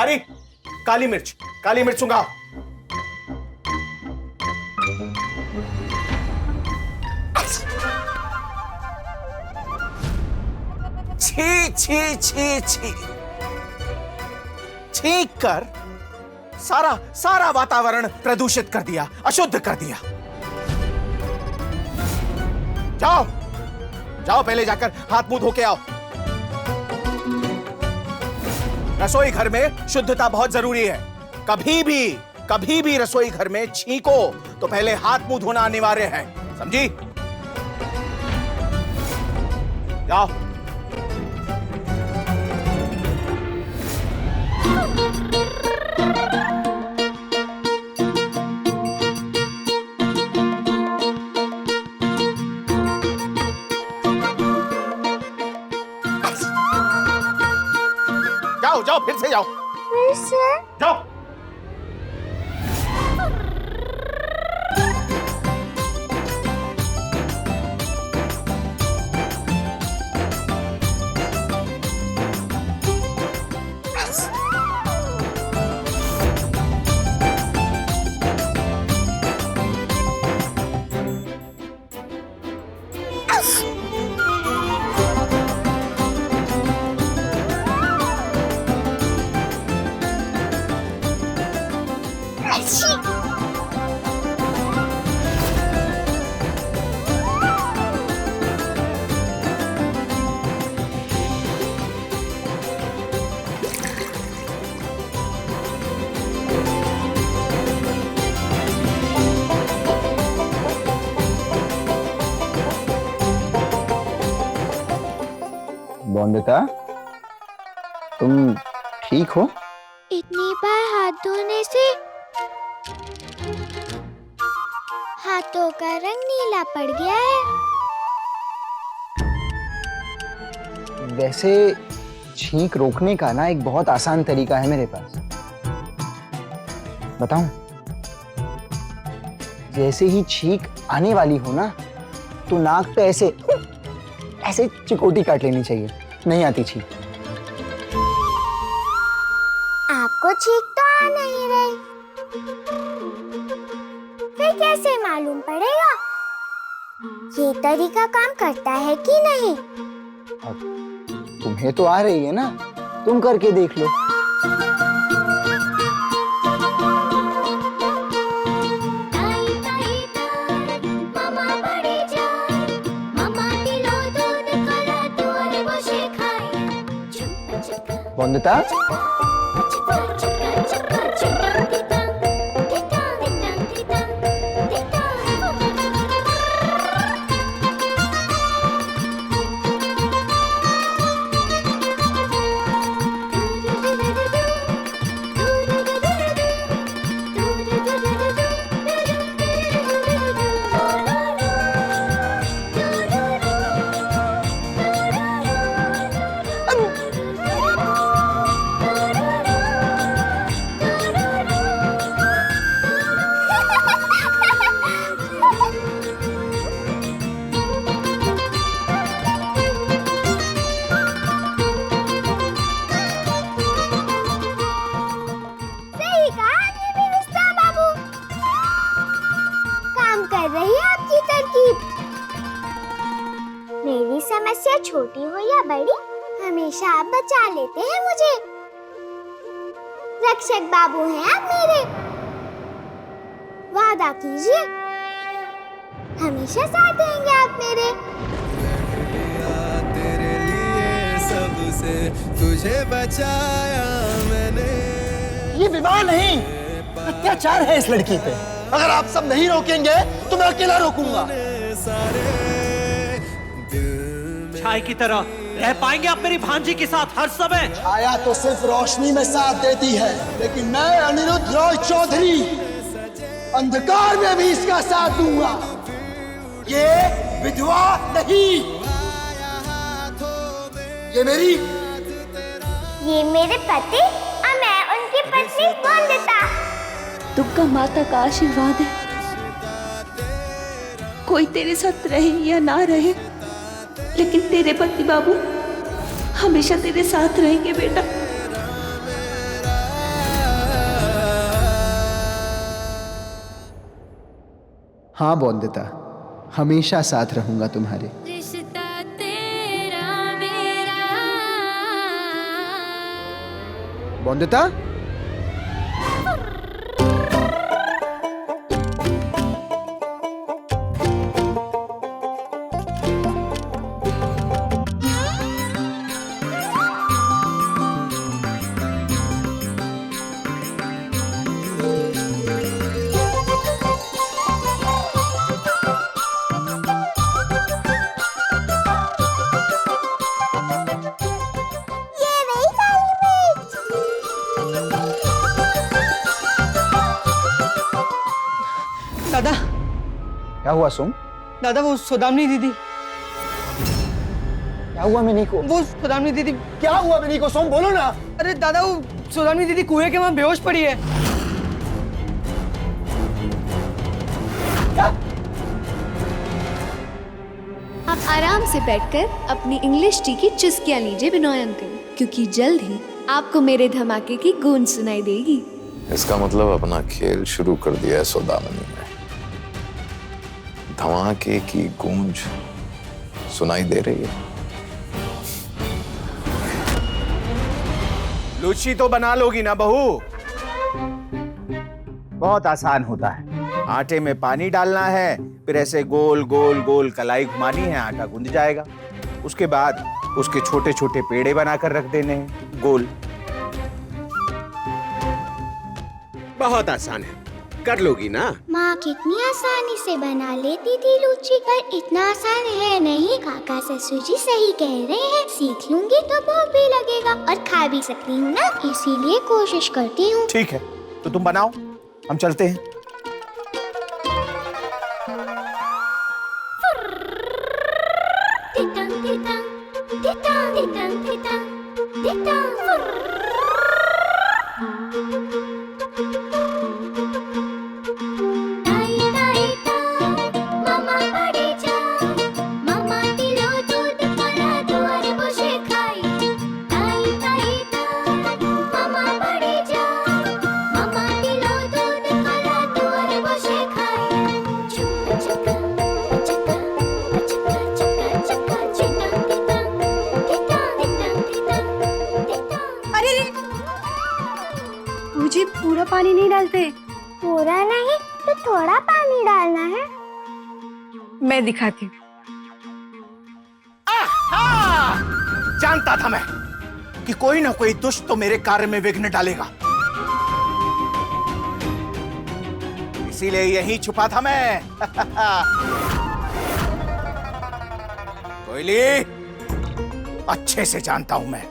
बिहारी, काली मिर्च सुंघाओ। छी छी छी छी, छींक कर सारा वातावरण प्रदूषित कर दिया, अशुद्ध कर दिया। जाओ जाओ, पहले जाकर हाथ मुंह धो के आओ। रसोई घर में शुद्धता बहुत जरूरी है। कभी भी रसोई घर में छींको तो पहले हाथ मुंह धोना अनिवार्य है, समझी? जाओ। जाओ, फिर से जाओ। फिर से? जाओ। बोंदिता, तुम ठीक हो? इतनी बार हाथ धोने से हाथों का रंग नीला पड़ गया है। वैसे छींक रोकने का ना एक बहुत आसान तरीका है मेरे पास, बताऊं? जैसे ही छींक आने वाली हो ना, तो नाक पे ऐसे चिकोटी काट लेनी चाहिए, नहीं आती छींक। आपको छींक तो आ नहीं रही, फिर कैसे मालूम पड़ेगा ये तरीका काम करता है कि नहीं? अब तुम्हें तो आ रही है ना, तुम करके देख लो। बोंदिता, मेरी समस्या छोटी हो या बड़ी, हमेशा आप बचा लेते हैं मुझे। रक्षक बाबू हैं आप मेरे। वादा कीजिए, हमेशा साथ देंगे आप मेरे। तेरे लिए सबसे तुझे बचाया मैंने। ये विवाह नहीं, अत्याचार है इस लड़की पे। अगर आप सब नहीं रोकेंगे तो मैं अकेला रोकूंगा। छाया की तरह रह पाएंगे आप मेरी भांजी के साथ हर समय? छाया तो सिर्फ रोशनी में साथ देती है, लेकिन मैं अनिरुद्ध रॉय चौधरी अंधकार में भी इसका साथ दूंगा। ये विधवा नहीं, ये मेरे पति और मैं उनकी पत्नी बोंदिता। तुमका माता का आशीर्वाद है, कोई तेरे साथ रहे या ना रहे, लेकिन तेरे पति बाबू हमेशा तेरे साथ रहेंगे बेटा। हाँ बौंदिता, हमेशा साथ रहूंगा तुम्हारे। रिश्ता तेरा मेरा। बौंदिता, ये रही काली मिर्च। दादा, क्या हुआ सोम? दादा वो सौदामिनी दीदी, क्या हुआ मिनी को? वो सौदामिनी दीदी। क्या हुआ मिनी को सोम, बोलो ना। अरे दादा वो सौदामिनी दीदी कुएं के वहां बेहोश पड़ी है। आप आराम से बैठकर अपनी इंग्लिश टी की चुस्कियां लीजिए बिनोय अंकल, क्योंकि जल्द ही आपको मेरे धमाके की गूंज सुनाई देगी। इसका मतलब अपना खेल शुरू कर दिया है सौदामिनी ने। धमाके की गूंज सुनाई दे रही है। लूची तो बना लोगी ना बहू? बहुत आसान होता है। आटे में पानी डालना है, फिर ऐसे गोल गोल गोल कलाई घुमानी है, आटा गूंद जाएगा। उसके बाद उसके छोटे छोटे पेड़े बनाकर रख देने हैं, गोल। बहुत आसान है, कर लोगी ना? माँ कितनी आसानी से बना लेती थी लूची, पर इतना आसान है नहीं। काका ससुर जी सही कह रहे हैं, सीख लूंगी तो भूख भी लगेगा और खा भी सकती हूँ ना, इसीलिए कोशिश करती हूँ। ठीक है, तो तुम बनाओ, हम चलते हैं। मुझे पूरा पानी नहीं डालते। पूरा नहीं तो थोड़ा पानी डालना है। मैं दिखाती हूँ। जानता था मैं कि कोई ना कोई दुष्ट तो मेरे कार्य में विघ्न डालेगा, इसीलिए यहीं छुपा था मैं। कोयली, अच्छे से जानता हूं मैं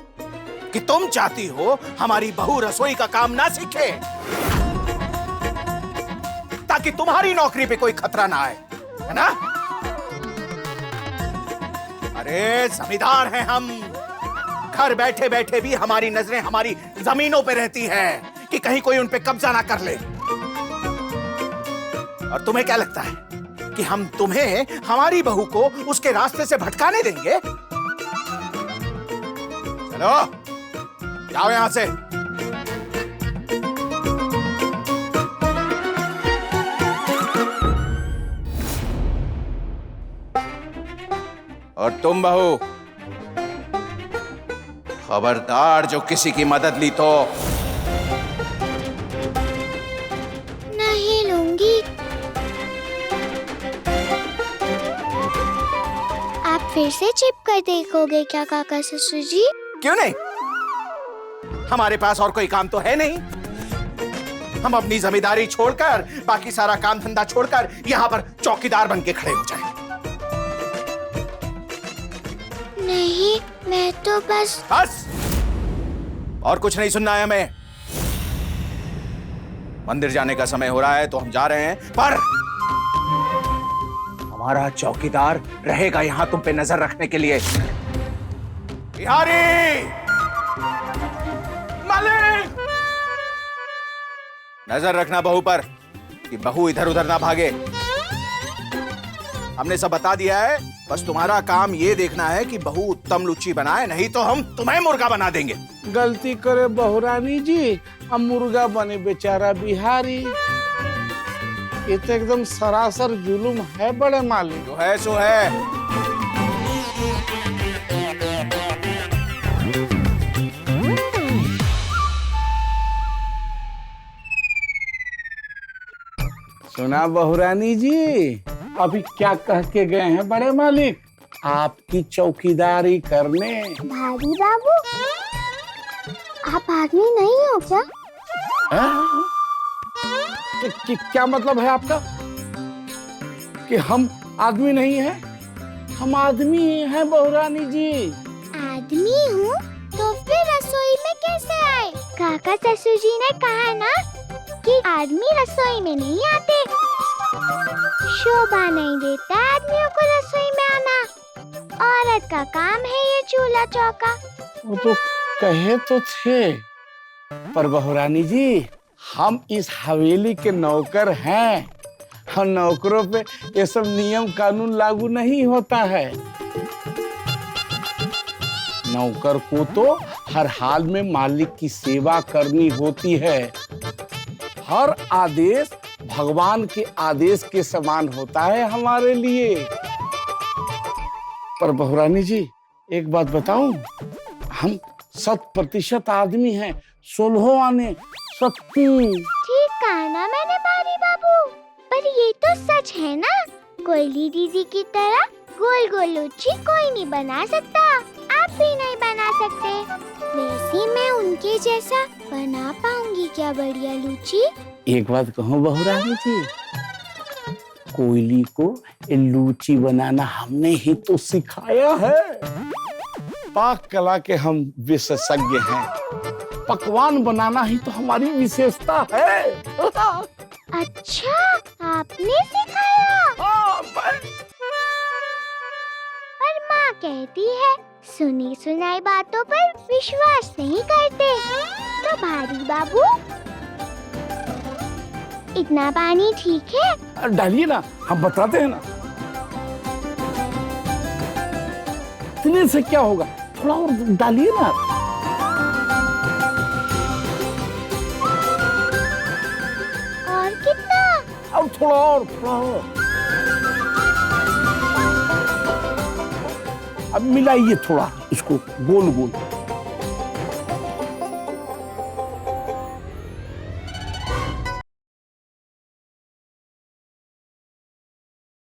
कि तुम चाहती हो हमारी बहू रसोई का काम ना सीखे, ताकि तुम्हारी नौकरी पे कोई खतरा ना आए, है ना? अरे जमींदार हैं हम, घर बैठे बैठे भी हमारी नजरें हमारी जमीनों पे रहती है कि कहीं कोई उन पे कब्जा ना कर ले। और तुम्हें क्या लगता है कि हम तुम्हें, हमारी बहू को उसके रास्ते से भटकाने देंगे? चलो जाओ यहां से। और तुम बहू, खबरदार जो किसी की मदद ली तो। नहीं लूंगी। आप फिर से चिप कर देखोगे क्या काका ससुर जी? क्यों नहीं? हमारे पास और कोई काम तो है नहीं। हम अपनी जमींदारी छोड़कर, बाकी सारा काम धंधा छोड़कर यहाँ पर चौकीदार बन के खड़े हो जाएं। नहीं, मैं तो बस और कुछ नहीं सुनना है हमें। मंदिर जाने का समय हो रहा है तो हम जा रहे हैं, पर हमारा चौकीदार रहेगा यहाँ तुम पे नजर रखने के लिए। बिहारी, मालिक, नजर रखना बहू पर कि बहू इधर उधर ना भागे। हमने सब बता दिया है, बस तुम्हारा काम ये देखना है कि बहू उत्तम लुच्ची बनाए, नहीं तो हम तुम्हें मुर्गा बना देंगे। गलती करे बहुरानी जी, हम मुर्गा बने बेचारा बिहारी। ये तो एकदम सरासर जुलुम है बड़े मालिक। जो है सो है। सुना बहुरानी जी, अभी क्या कह के गए हैं बड़े मालिक? आपकी चौकीदारी करने। भारी बाबू, आप आदमी नहीं हो क्या? क्या मतलब है आपका कि हम आदमी नहीं हैं? हम आदमी हैं बहुरानी जी। आदमी हूँ तो फिर रसोई में कैसे आए? काका ससुर जी ने कहा ना कि आदमी रसोई में नहीं आते। शोभा नहीं देता आदमियों को रसोई में आना। औरत का काम है ये चूल्हा चौका। वो तो कहे तो थे, पर बहुरानी जी हम इस हवेली के नौकर हैं। हम नौकरों पे ये सब नियम कानून लागू नहीं होता है। नौकर को तो हर हाल में मालिक की सेवा करनी होती है। हर आदेश भगवान के आदेश के समान होता है हमारे लिए। पर बहुरानी जी एक बात बताऊं, हम 100% आदमी हैं, 16 आने सत्ती। ठीक कहा ना मैंने भारी बाबू, पर ये तो सच है ना, कोयली दीदी की तरह गोल गोल लुच्ची कोई नहीं बना सकता। आप भी नहीं बना सकते। वैसे मैं उनके जैसा बना पाऊंगी क्या बढ़िया लुच्ची? एक बात कहूं बहुरानी जी, कोयली को लूची बनाना हमने ही तो सिखाया है। पाक कला के हम विशेषज्ञ हैं। पकवान बनाना ही तो हमारी विशेषता है। अच्छा, आपने सिखाया? पर माँ कहती है सुनी सुनाई बातों पर विश्वास नहीं करते। तो भारी बाबू, इतना पानी ठीक है? डालिए ना, हम बताते हैं ना। इतने से क्या होगा, थोड़ा और डालिए ना। और कितना? अब थोड़ा और, थोड़ा और। अब मिलाइए थोड़ा इसको गोल गोल।